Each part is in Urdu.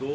2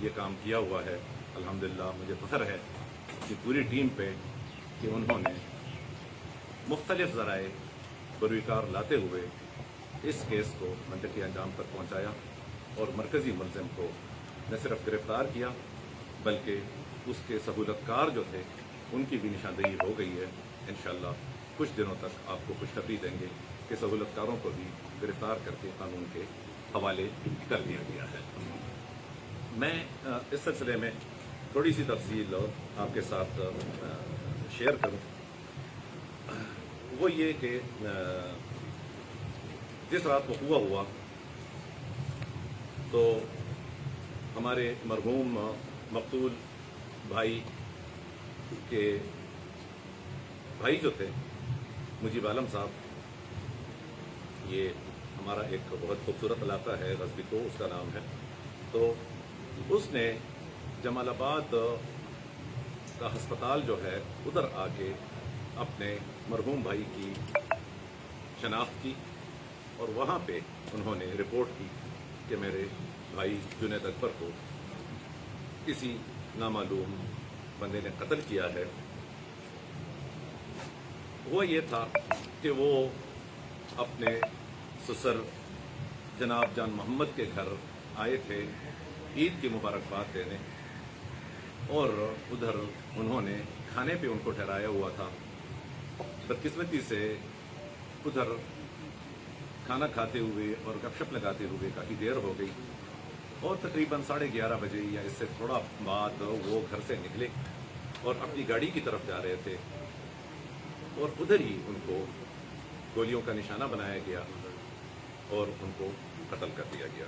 یہ کام کیا ہوا ہے. الحمدللہ مجھے فخر ہے کہ پوری ٹیم پہ کہ انہوں نے مختلف ذرائع بروئے کار لاتے ہوئے اس کیس کو منطقی انجام تک پہنچایا اور مرکزی ملزم کو نہ صرف گرفتار کیا بلکہ اس کے سہولت کار جو تھے ان کی بھی نشاندہی ہو گئی ہے. انشاءاللہ کچھ دنوں تک آپ کو خوشخبری دیں گے کہ سہولت کاروں کو بھی گرفتار کر کے قانون کے حوالے کر دیا گیا ہے. میں اس سلسلے میں تھوڑی سی تفصیل آپ کے ساتھ شیئر کروں. وہ یہ کہ جس رات وقوع ہوا تو ہمارے مرحوم مقتول بھائی کے بھائی جو تھے مجیب عالم صاحب، یہ ہمارا ایک بہت خوبصورت علاقہ ہے غزبی کو اس کا نام ہے، تو اس نے جمال آباد کا ہسپتال جو ہے ادھر آ کے اپنے مرحوم بھائی کی شناخت کی اور وہاں پہ انہوں نے رپورٹ کی کہ میرے بھائی جنید اکبر کو کسی نامعلوم بندے نے قتل کیا ہے. وہ یہ تھا کہ وہ اپنے سسر جناب جان محمد کے گھر آئے تھے عید کی مبارکباد دینے، اور ادھر انہوں نے کھانے پہ ان کو ٹھہرایا ہوا تھا. بدقسمتی سے ادھر کھانا کھاتے ہوئے اور گپ شپ لگاتے ہوئے کافی دیر ہو گئی اور تقریباً 11:30 بجے یا اس سے تھوڑا بعد وہ گھر سے نکلے اور اپنی گاڑی کی طرف جا رہے تھے اور ادھر ہی ان کو گولیوں کا نشانہ بنایا گیا اور ان کو قتل کر دیا گیا.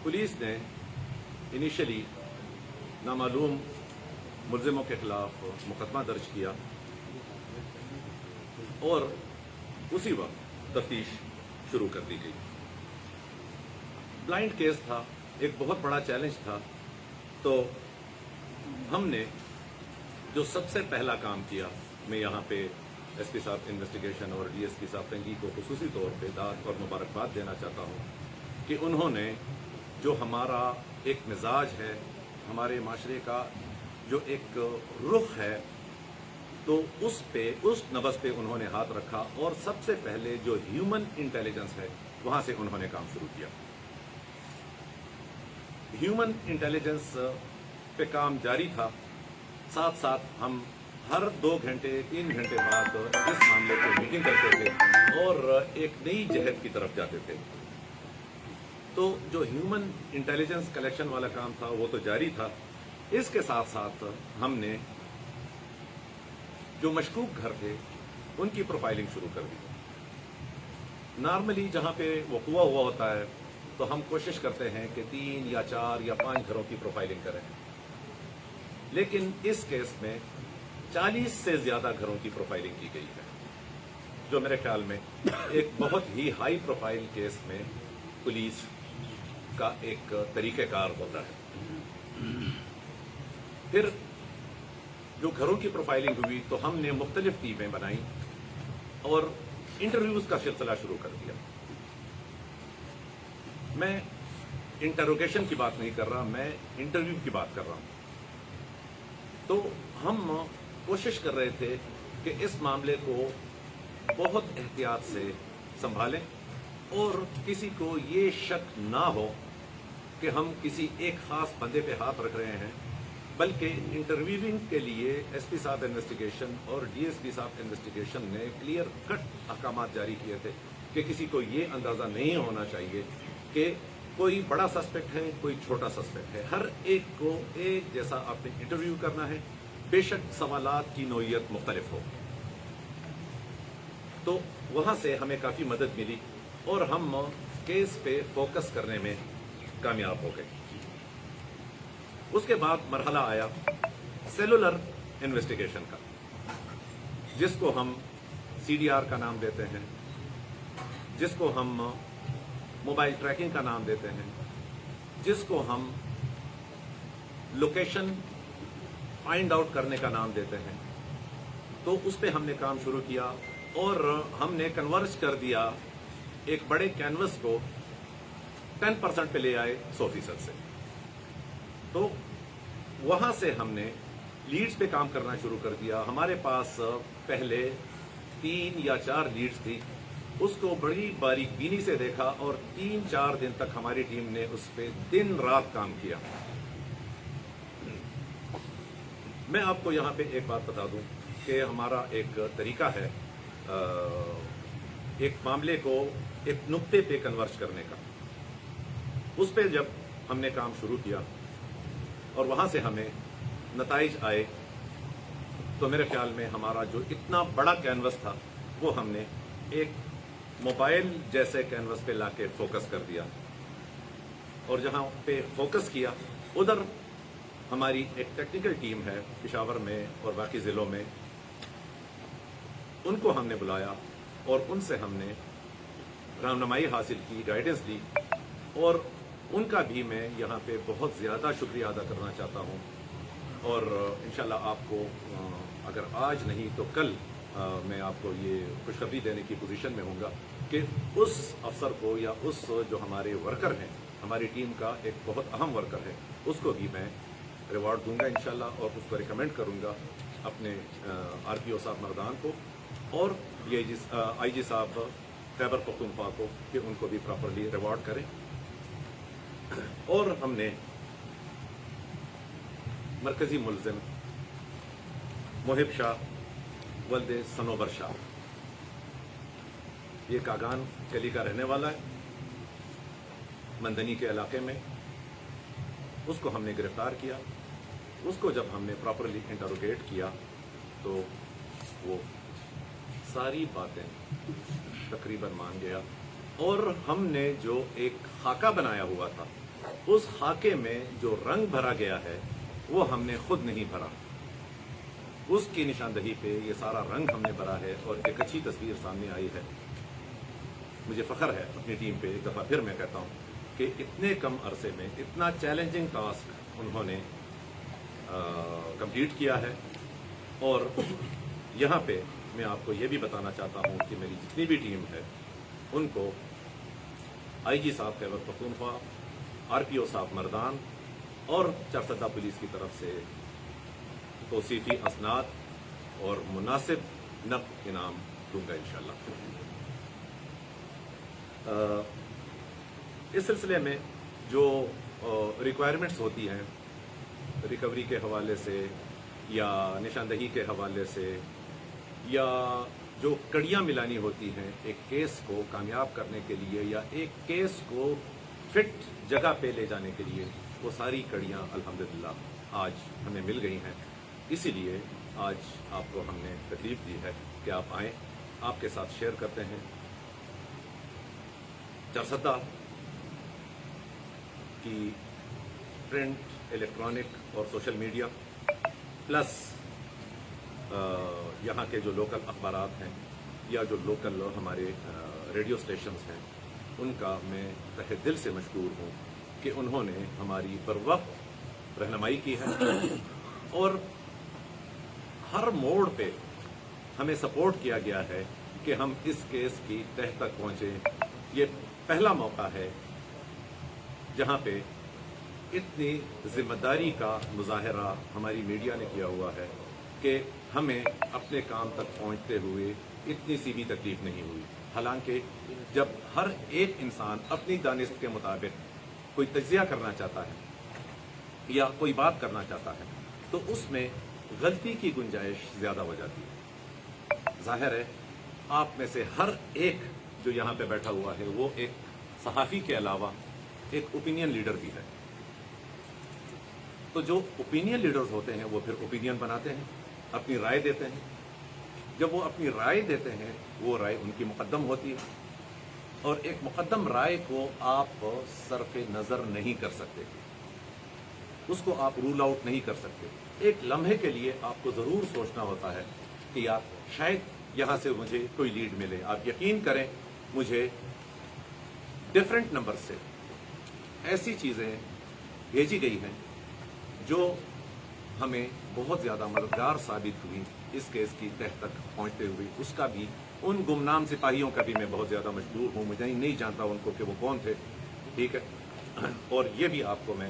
پولیس نے انیشلی نامعلوم ملزموں کے خلاف مقدمہ درج کیا اور اسی وقت تفتیش شروع کر دی گئی. بلائنڈ کیس تھا، ایک بہت بڑا چیلنج تھا، تو ہم نے جو سب سے پہلا کام کیا، میں یہاں پہ ایس پی صاحب انویسٹیگیشن اور ڈی ایس پی صاحب تنگی کو خصوصی طور پہ داد اور مبارکباد دینا چاہتا ہوں کہ انہوں نے جو ہمارا ایک مزاج ہے، ہمارے معاشرے کا جو ایک رخ ہے، تو اس نبض پہ انہوں نے ہاتھ رکھا اور سب سے پہلے جو ہیومن انٹیلیجنس ہے وہاں سے انہوں نے کام شروع کیا. ہیومن انٹیلیجنس پہ کام جاری تھا، ساتھ ساتھ ہم ہر 2 گھنٹے 3 گھنٹے بعد اس معاملے کو میٹنگ کرتے تھے اور ایک نئی جہت کی طرف جاتے تھے. تو جو ہیومن انٹیلیجنس کلیکشن والا کام تھا وہ تو جاری تھا. اس کے ساتھ ساتھ ہم نے جو مشکوک گھر تھے ان کی پروفائلنگ شروع کر دی. نارملی جہاں پہ وقوع ہوا ہوتا ہے تو ہم کوشش کرتے ہیں کہ 3 یا 4 یا 5 گھروں کی پروفائلنگ کریں، لیکن اس کیس میں 40 سے زیادہ گھروں کی پروفائلنگ کی گئی ہے، جو میرے خیال میں ایک بہت ہی ہائی پروفائل کیس میں پولیس کا ایک طریقہ کار ہوتا ہے. پھر جو گھروں کی پروفائلنگ ہوئی تو ہم نے مختلف ٹیمیں بنائیں اور انٹرویوز کا سلسلہ شروع کر دیا. میں انٹروگیشن کی بات نہیں کر رہا، میں انٹرویو کی بات کر رہا ہوں. تو ہم کوشش کر رہے تھے کہ اس معاملے کو بہت احتیاط سے سنبھالیں اور کسی کو یہ شک نہ ہو کہ ہم کسی ایک خاص بندے پہ ہاتھ رکھ رہے ہیں، بلکہ انٹرویونگ کے لیے ایس پی صاحب انویسٹیگیشن اور ڈی ایس پی صاحب انویسٹیگیشن نے کلیئر کٹ احکامات جاری کیے تھے کہ کسی کو یہ اندازہ نہیں ہونا چاہیے کہ کوئی بڑا سسپیکٹ ہے، کوئی چھوٹا سسپیکٹ ہے. ہر ایک کو ایک جیسا آپ نے انٹرویو کرنا ہے، بے شک سوالات کی نوعیت مختلف ہو. تو وہاں سے ہمیں کافی مدد ملی اور ہم کیس پہ فوکس کرنے میں کامیاب ہو گئے. اس کے بعد مرحلہ آیا سیلولر انویسٹیگیشن کا، جس کو ہم CDR کا نام دیتے ہیں، جس کو ہم موبائل ٹریکنگ کا نام دیتے ہیں، جس کو ہم لوکیشن فائنڈ آؤٹ کرنے کا نام دیتے ہیں. تو اس پہ ہم نے کام شروع کیا اور ہم نے کنورج کر دیا ایک بڑے کینوس کو 10% پہ لے آئے 100% سے. تو وہاں سے ہم نے لیڈز پہ کام کرنا شروع کر دیا. ہمارے پاس پہلے 3 یا 4 لیڈز تھی, اس کو بڑی باریک بینی سے دیکھا اور 3-4 دن تک ہماری ٹیم نے اس پہ دن رات کام کیا. میں آپ کو یہاں پہ ایک بات بتا دوں کہ ہمارا ایک طریقہ ہے ایک معاملے کو ایک نقطے پہ کنورٹ کرنے کا. اس پہ جب ہم نے کام شروع کیا اور وہاں سے ہمیں نتائج آئے تو میرے خیال میں ہمارا جو اتنا بڑا کینوس تھا وہ ہم نے ایک موبائل جیسے کینوس پہ لا کے فوکس کر دیا. اور جہاں پہ فوکس کیا ادھر ہماری ایک ٹیکنیکل ٹیم ہے پشاور میں اور باقی ضلعوں میں, ان کو ہم نے بلایا اور ان سے ہم نے رہنمائی حاصل کی, گائیڈنس دی, اور ان کا بھی میں یہاں پہ بہت زیادہ شکریہ ادا کرنا چاہتا ہوں. اور انشاءاللہ آپ کو اگر آج نہیں تو کل میں آپ کو یہ خوشخبری دینے کی پوزیشن میں ہوں گا کہ اس افسر کو یا اس جو ہمارے ورکر ہیں, ہماری ٹیم کا ایک بہت اہم ورکر ہے, اس کو بھی میں ریوارڈ دوں گا انشاءاللہ, اور اس کو ریکمینڈ کروں گا اپنے RPO صاحب مردان کو اور آئی جی صاحب خیبر پختونخوا کو کہ ان کو بھی پراپرلی ریوارڈ کریں. اور ہم نے مرکزی ملزم محب شاہ ولد سنوبر شاہ, یہ کاگان کلی کا رہنے والا ہے, مندنی کے علاقے میں, اس کو ہم نے گرفتار کیا. اس کو جب ہم نے پراپرلی انٹروگیٹ کیا تو وہ ساری باتیں تقریباً مان گیا, اور ہم نے جو ایک خاکہ بنایا ہوا تھا اس خاکے میں جو رنگ بھرا گیا ہے وہ ہم نے خود نہیں بھرا, اس کی نشاندہی پہ یہ سارا رنگ ہم نے بھرا ہے اور ایک اچھی تصویر سامنے آئی ہے. مجھے فخر ہے اپنی ٹیم پہ. ایک دفعہ پھر میں کہتا ہوں کہ اتنے کم عرصے میں اتنا چیلنجنگ ٹاسک انہوں نے کمپلیٹ کیا ہے. اور یہاں پہ میں آپ کو یہ بھی بتانا چاہتا ہوں کہ میری جتنی بھی ٹیم ہے ان کو IG صاحب خیبر پختونخوا, RPO صاحب مردان اور چارسدہ پولیس کی طرف سے توصیفی اسناد اور مناسب نقد انعام دوں گا انشاءاللہ. اس سلسلے میں جو ریکوائرمنٹس ہوتی ہیں ریکوری کے حوالے سے یا نشاندہی کے حوالے سے یا جو کڑیاں ملانی ہوتی ہیں ایک کیس کو کامیاب کرنے کے لیے یا ایک کیس کو فٹ جگہ پہ لے جانے کے لیے, وہ ساری کڑیاں الحمدللہ آج ہمیں مل گئی ہیں. اسی لیے آج آپ کو ہم نے تکلیف دی ہے کہ آپ آئیں, آپ کے ساتھ شیئر کرتے ہیں چارسدہ کی پرنٹ, الیکٹرانک اور سوشل میڈیا پلس یہاں کے جو لوکل اخبارات ہیں یا جو لوکل ہمارے ریڈیو اسٹیشنز ہیں, ان کا میں تہہ دل سے مشکور ہوں کہ انہوں نے ہماری بروقت رہنمائی کی ہے اور ہر موڑ پہ ہمیں سپورٹ کیا گیا ہے کہ ہم اس کیس کی تہہ تک پہنچیں. یہ پہلا موقع ہے جہاں پہ اتنی ذمہ داری کا مظاہرہ ہماری میڈیا نے کیا ہوا ہے کہ ہمیں اپنے کام تک پہنچتے ہوئے اتنی سی بھی تکلیف نہیں ہوئی. حالانکہ جب ہر ایک انسان اپنی دانست کے مطابق کوئی تجزیہ کرنا چاہتا ہے یا کوئی بات کرنا چاہتا ہے تو اس میں غلطی کی گنجائش زیادہ ہو جاتی ہے. ظاہر ہے آپ میں سے ہر ایک جو یہاں پہ بیٹھا ہوا ہے وہ ایک صحافی کے علاوہ ایک اوپینین لیڈر بھی ہے. تو جو اوپینین لیڈرز ہوتے ہیں وہ پھر اوپینین بناتے ہیں, اپنی رائے دیتے ہیں. جب وہ اپنی رائے دیتے ہیں وہ رائے ان کی مقدم ہوتی ہے, اور ایک مقدم رائے کو آپ صرف نظر نہیں کر سکتے, اس کو آپ رول آؤٹ نہیں کر سکتے. ایک لمحے کے لیے آپ کو ضرور سوچنا ہوتا ہے کہ یار شاید یہاں سے مجھے کوئی لیڈ ملے. آپ یقین کریں مجھے ڈفرینٹ نمبر سے ایسی چیزیں بھیجی گئی ہیں جو ہمیں بہت زیادہ مددگار ثابت ہوئی اس کیس کی تہہ تک پہنچتے ہوئے. اس کا بھی ان گمنام سپاہیوں کا بھی میں بہت زیادہ مشکور ہوں. مجھے نہیں جانتا ان کو کہ وہ کون تھے, ٹھیک ہے. اور یہ بھی آپ کو میں